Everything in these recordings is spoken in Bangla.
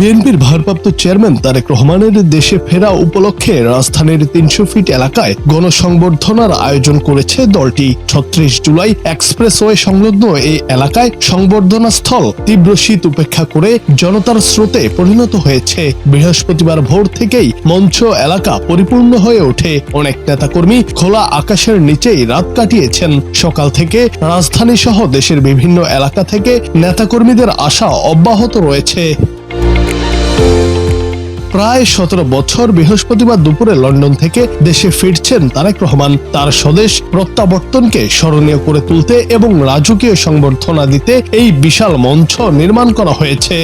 বিএনপির ভারপ্রাপ্ত চেয়ারম্যান তারেক রহমানের দেশে ফেরা উপলক্ষে রাজধানীর ৩০০ ফিট এলাকায় গণসংবর্ধনার আয়োজন করেছে দলটি। ৩৬ জুলাই এক্সপ্রেসওয়ে সংলগ্ন এই এলাকায় সংবর্ধনা স্থল তীব্র শীত উপেক্ষা করে জনতার স্রোতে পরিণত হয়েছে। বৃহস্পতিবার ভোর থেকেই মঞ্চ এলাকা পরিপূর্ণ হয়ে ওঠে। অনেক নেতাকর্মী খোলা আকাশের নিচেই রাত কাটিয়েছেন। সকাল থেকে রাজধানী সহ দেশের বিভিন্ন এলাকা থেকে নেতাকর্মীদের আসা অব্যাহত রয়েছে। প্রায় ১৭ বছর বৃহস্পতিবার দুপুরে লন্ডন থেকে দেশে ফিরছেন তারেক রহমান। তার স্বদেশ প্রত্যাবর্তনকে স্মরণীয় করে তুলতে এবং রাজকীয় সংবর্ধনা দিতে এই বিশাল মঞ্চ নির্মাণ করা হয়েছে।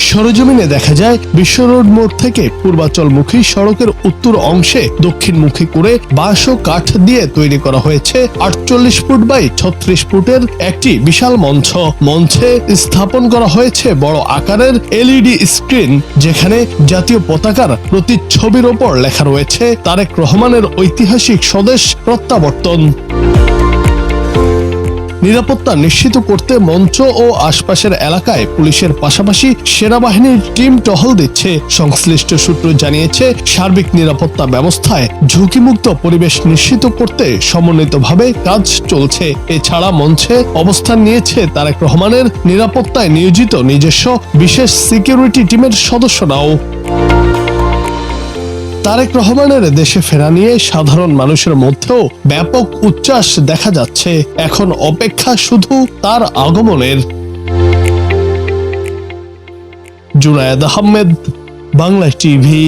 সরেজমিনে দেখা যায় বিশ্ব রোড মোড় থেকে পূর্বাচলমুখী সড়কের উত্তর অংশে দক্ষিণমুখী করে বাঁশ ও কাঠ দিয়ে তৈরি করা হয়েছে ৪৮ ফুট বাই ৩৬ ফুটের একটি বিশাল মঞ্চ। মঞ্চে স্থাপন করা হয়েছে বড় আকারের এলইডি স্ক্রিন, যেখানে জাতীয় পতাকার প্রতিচ্ছবির ওপর লেখা রয়েছে তারেক রহমানের ঐতিহাসিক স্বদেশ প্রত্যাবর্তন। নিরাপত্তা নিশ্চিত করতে মঞ্চ ও আশপাশের এলাকায় পুলিশের পাশাপাশি সেনাবাহিনীর টিম টহল দিচ্ছে। সংশ্লিষ্ট সূত্র জানিয়েছে, সার্বিক নিরাপত্তা ব্যবস্থায় ঝুঁকিমুক্ত পরিবেশ নিশ্চিত করতে সমন্বিতভাবে কাজ চলছে। এছাড়া মঞ্চে অবস্থান নিয়েছে তারেক রহমানের নিরাপত্তায় নিয়োজিত নিজস্ব বিশেষ সিকিউরিটি টিমের সদস্যরাও। তারেক রহমানের দেশে ফেরা নিয়ে সাধারণ মানুষের মধ্যেও ব্যাপক উচ্ছ্বাস দেখা যাচ্ছে। এখন অপেক্ষা শুধু তার আগমনের। জুনায়েদ আহমেদ, বাংলা টিভি।